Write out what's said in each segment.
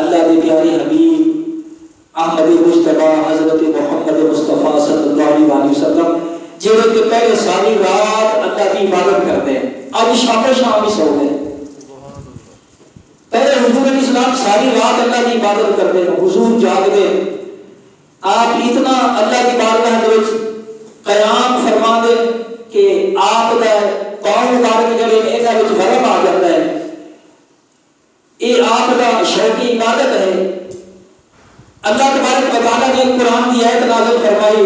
اللہ کے پیارے حبیب احمد مصطفیٰ حضرت محمد مصطفیٰ صلی اللہ علیہ وسلم جنہوں کے پہلے ساری رات اللہ کی عبادت کرتے ہیں، اب شام ہی سو گئے. پہلے حضور علیہ السلام ساری رات اللہ کی عبادت کرتے ہیں، حضور جاگتے، آپ اتنا اللہ کی بارگاہ میں قیام فرما دے کہ آپ کا قوم مبارک جڑے انہاں وچ ورم آ جاتا ہے. یہ آپ کا شوقی عبادت ہے. اللہ تبارک و تعالیٰ نے قرآن کی آیت نازل فرمائی.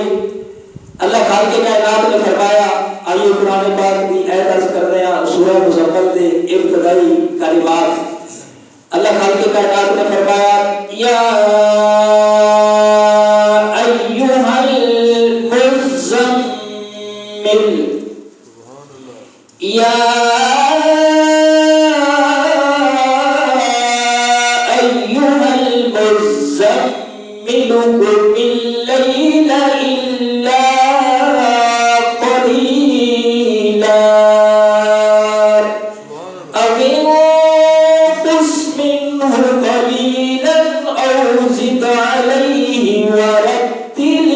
اللہ خالق کائنات نے فرمایا، آئیے قرآن پاک کی آیت عرض کر رہے ہیں سورہ مزمل کے ابتدائی کلمات. اللہ خالق کائنات نے فرمایا یا ایھا المزمل یا قم الليل إلا قليلا أو انقص منه قليلا أو زد عليه ورتل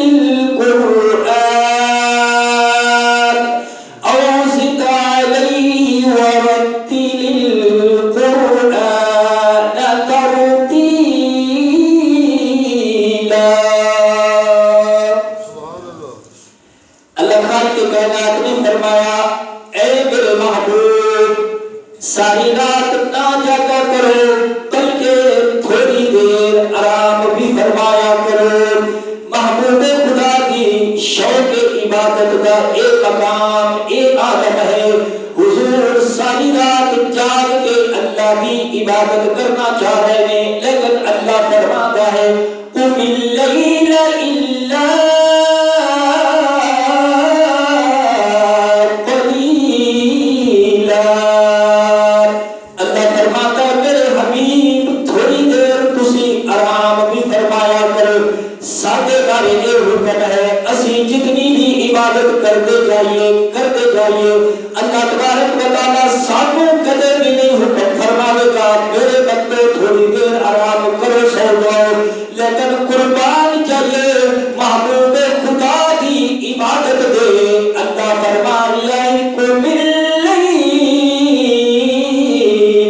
القرآن کائنات نے فرمایا اے میرے محبوب ساری رات نہ جاگا کرو بلکہ تھوڑی دیر آرام بھی فرمایا کرو. محبوب خدا کی شوق عبادت کا ایک مقام ایک عالم ہے. حضور ساری رات جاگ کے اللہ کی عبادت کرنا چاہ رہے ہیں لیکن اللہ فرماتا ہے قم اللیل الا کرتے جائیے اللہ تبارک و تعالیٰ سانوں کدے بھی نہیں حکم فرماوے گا میرے بندے تھوڑی دیر آرام کرو سو جاؤ لیکن قربان جائیے محبوب خدا کی عبادت دے. اللہ فرما رہا ہے قم اللیل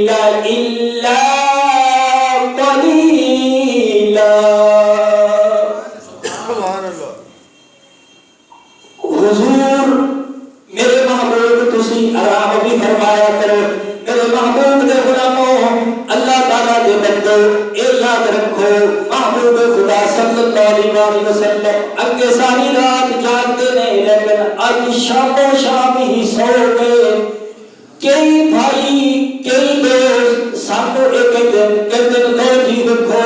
الا قلیلا. حضور میرے محبوب تسی آرام بھی فرمایا کرو. میرے محبوب دے غلاموں اللہ تعالیٰ دے بندو اے یاد رکھو محبوب خدا صلی اللہ علیہ وسلم اگے ساری رات جاگتے نہیں لیکن آج شام و شام ہی سو گئے. کئی بھائی کئی دوست سانو ایک دن کہتے لو جی دیکھو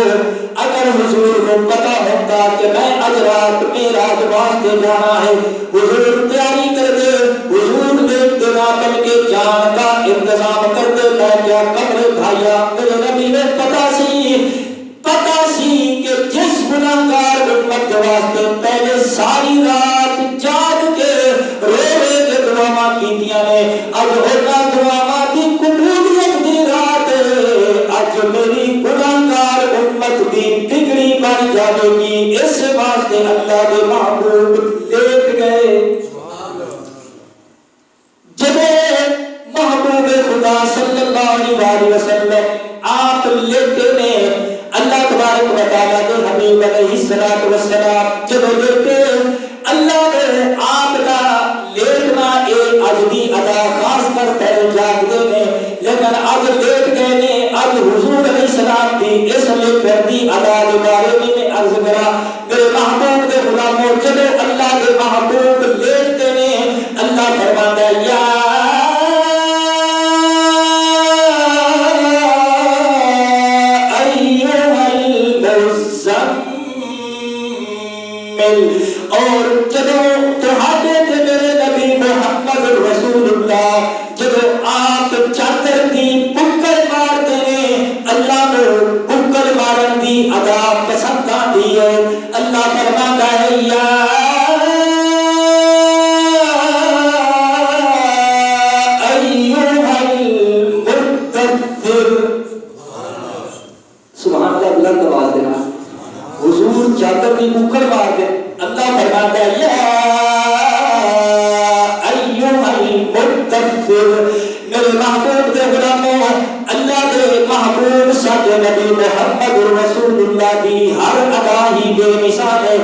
اگر حضور کو پتا ہوتا کہ میں آج رات معراج واسطے جانا ہے حضور تیاری کر دے حضور دیکھتے نہ بلکہ جان کا انتظام کر دے. میں کیا قبر بھائیا میرے نبی نے پتا سی کہ جس گناہگار امت واسطے پہلے ساری رات جاگ کے روے کے دعاواں کیتیاں نے اب ہونا دعاواں دی قبولیت دی رات اج میری گناہگار امت دی بگڑی بن جاوے گی. اس واسطے اللہ کے محبوب لیٹ گئے. جب محبوب خدا صلی اللہ علیہ وسلم آپ لیٹے نے اللہ تبارک و تعالیٰ کے حبیب علیہ السلام جب لیٹے اللہ نے آپ کا لیٹنا ایک عجبی ادا خاص کر پہلے جاگتے نے لیکن اب لیٹ گئے نے. اب حضور علیہ السلام بھی اس لیے کردی ادا کے بارے میں عرض کرا میرے محبوب کے غلاموں جب اللہ کے محبوب لیٹتے نے اللہ فرماتا ہے یا اور جدو تہاڈے تے میرے نبی محمد رسول اللہ جدو آپ چادر دی پکڑ مارتے ہیں اللہ نے پکڑ مارن دی ادا پسند آتی ہے. اللہ فرماتا ہے یا ایھا المدثر سبحان اللہ بلند آواز دینا حضور چادر کی مکھڑ مار دے اللہ فرماتا ہے یا ایھا المدثر میرے محبوب دے غلاموں اللہ دے محبوب ساڈے نبی محمد رسول اللہ دی ہر ادا ہی بے مثال ہے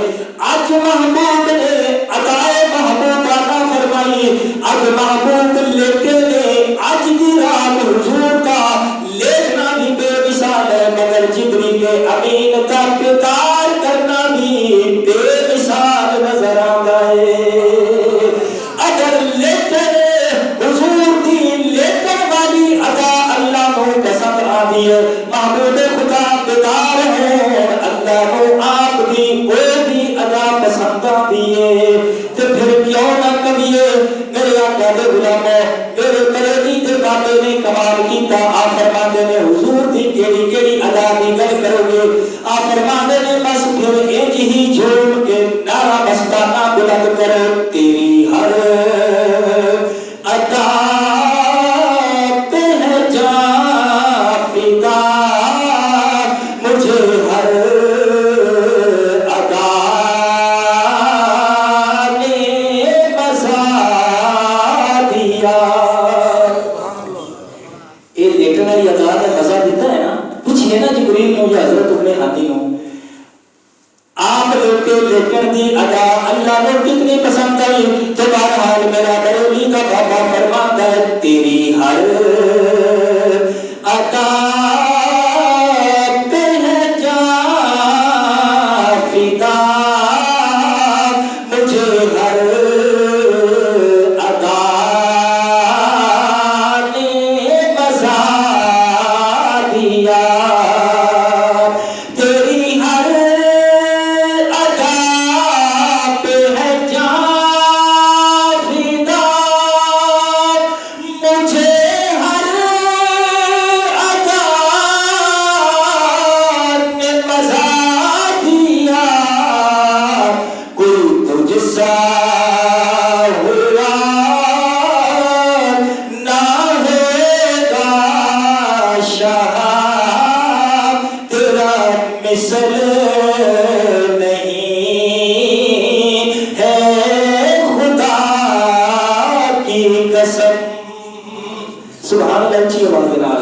اج محبوب نے ادائے محبوب عطا فرمائی اج محبوب لیتے نے اج کی رات حضور کا لیٹنا بھی بے مثال ہے مگر جبریل امین کا پیدار کرنا بھی بے مثال نظر آتا ہے اگر لیٹے حضور دی لیٹن والی ادا اللہ کو پسند آتی ہے محبوب خدا پیدار ہے اللہ کو آپ دی کوئی بھی ادا پسند آتی ہے تو پھر کیوں نہ کبھیے میرے آقا دے غلاموں میرے کلیجی دے بابے نے کمال کیتا آپ فرماتے نے حضور دی کیڑی کیڑی ادا دی گل کرو گے آپ فرماتے نے بس پھر انج ہی جھوم کے نعرہ مستانہ بلند کرو تیری ہر ادا پہ ہے جاں فدا مجھے ہر ادا نے مزہ دیا یہ لیٹن والی ادا نے مزہ دیتا ہے نا پوچھئے نا جبریل نو یا حضرت ابن ہادی نو آپ لوگ کے لیٹن دی ادا اللہ نے کتنی پسند آئی تو بہرحال میرا بریلی کا بابا فرماتا ہے تیری ہر ادا پہ ہے جاں فدا مجھے ہر ادا نے مزہ دیا تیری ہر ادا پہ ہے جاں فدا مجھے ہر ادا نے مزہ دیا کوئی تجھ سا ہوا نہ ہوگا شاہ تیرا مثل نہیں ہے خدا کی قسم سبحان اللہ اچھی آواز کے نال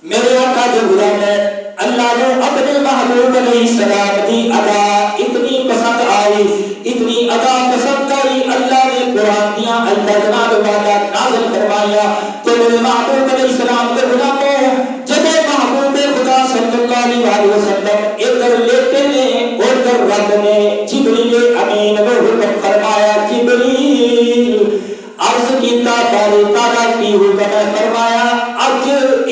میرے آقا جو غلام ہے اللہ نے اپنے محبوب علیہ السلام کی ادا اتنی پسند آئی اتنی ادا پسند آئی اللہ نے قرآن دیا اللہ جناب والا نازل فرمایا تو میرے محبوب علیہ السلام کے غلاموں جب محبوب خدا صلی اللہ علیہ وسلم ادھر لیتے نے ادھر رب نے جبریل امین کو حکم فرمایا جبریل عرض کیتا باری تعالیٰ کی حکم فرمایا اج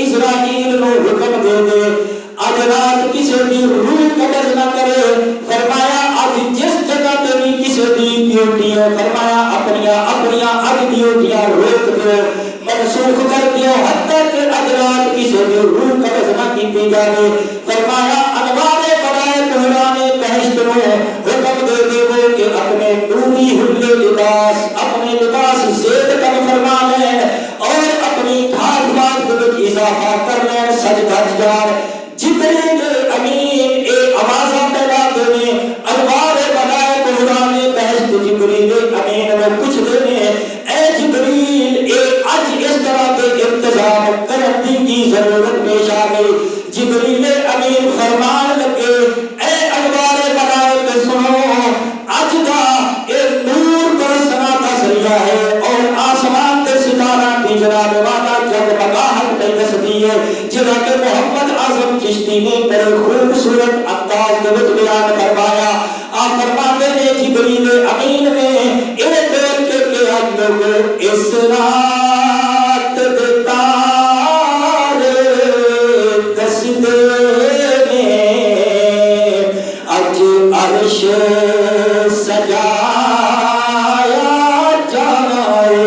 اسرائیل نو حکم دے دے اج رات کسی دی روح قبض نہ کرے فرمایا اج جس جگہ تے بھی کسی دی ڈیوٹیاں فرمایا اپنیاں اگ ڈیوٹیاں روک دو منسوخ کر دیو حتیٰ کہ اج رات کسی دی روح قبض نہ کی جائے فرمایا انوار برائے بحران بہشت نو حکم دے دے وہ کہ اپنے نوری حلے لباس اپنے لباس زید کم فرما لیں اور اپنی ٹھاٹ بات کے اضافہ کر لیں سج دھج جان جبریل امین اے آوازہ پیدا دینے انوار برائے بحران بہشت جبریل امین میں کچھ دینے اے جبریل اے اج اس طرح کے انتظام کرنے کی ضرورت پیش آ گئی جبریل امین فرمان لگے اے انوار برائے سنو اج دا اے نور برسنا کا ذریعہ ہے اور آسمان کے ستارہ کی جناب والا جب بگاہٹ پہ دستی ہے جنہاں کہ محمد اعظم چشتی نے بڑے خوبصورت انداز کے وچ بیان فرمایا آپ فرماتے ہیں جبریل امین میں اے دل کے آج لوگ اس رات دیتا دس دے اج عرش سجایا جانا ہے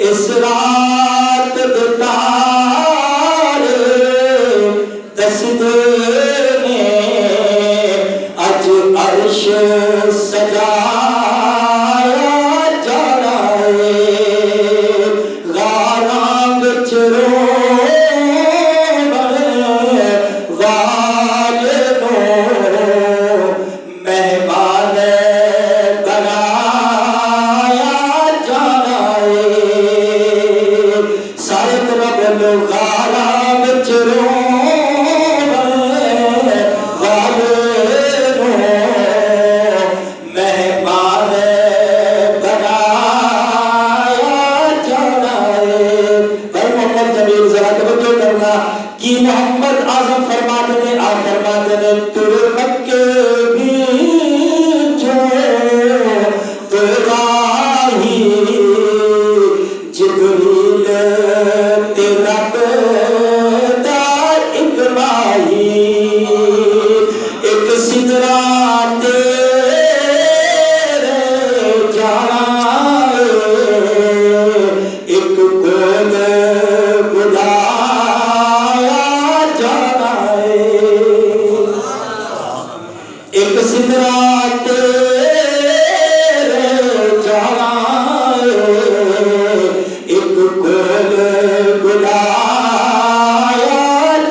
اس رات دیتا دس دے اج عرش سجایا جانا ہے غارانگ چرو بڑے محمد اعظم فرماتے ہیں آپ فرماتے ہیں تیرے مکے بھی جو تیرا ہی جبریل تیرا بیٹا اکرائی ایک سدرا تیرے جائے ایک کون ایک سدرا تیرے جائے ایک کل بلایا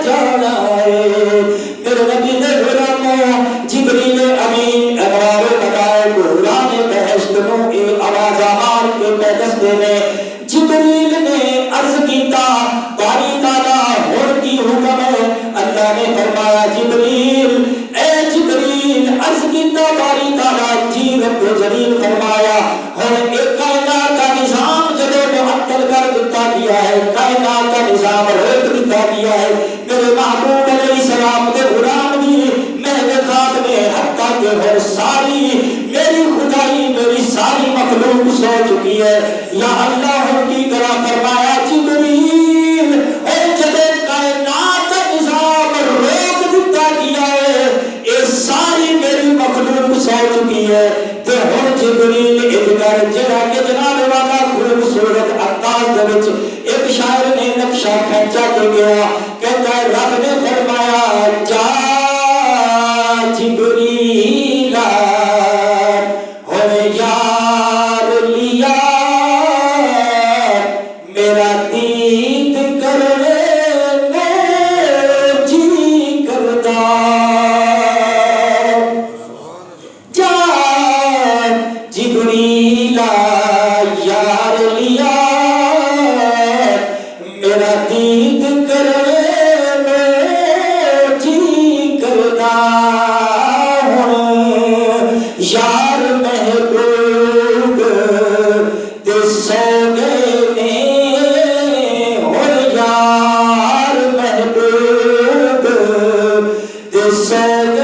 جائے میرے نبی نے غلاموں جبریل امین انوار لگائے قرآن بہشت نو اے آواز آمار کے پیدستے نے جبریل نے عرض کیتا باری تعالیٰ ہون کی حکم ہے اللہ نے فرمایا جبریل عرض کیتا باری تعالیٰ جی رب جلیل فرمایا ہن ایک کائنات کا نظام جدے معطل کر دیتا گیا ہے کائنات کا نظام روک دیتا گیا ہے میرے محبوب علیہ السلام کے غلام بھی مہد خات میں حتیٰ کہ ہر ساری میری خدائی میری ساری مخلوق سو چکی ہے یا اللہ ہم کی طرح فرمایا جبریل اے جدے کائنات کا نظام روک دیتا گیا ہے اے ساری مخلوق سو چکی ہے تے ہن جبریل ادھر جڑا کہ جناب والا خوبصورت انداز دے وچ ایک شاعر نے نقشہ کھینچا کے گیا کہتا ہے رب نے فرمایا جا جبریل ہن یار لیا میرا دید کرنے جی کردا جبریلا یار لیا میرا دید کرنے میں جی کردا یار محبوب دے سوگے نے اور یار محبوب دے سوگے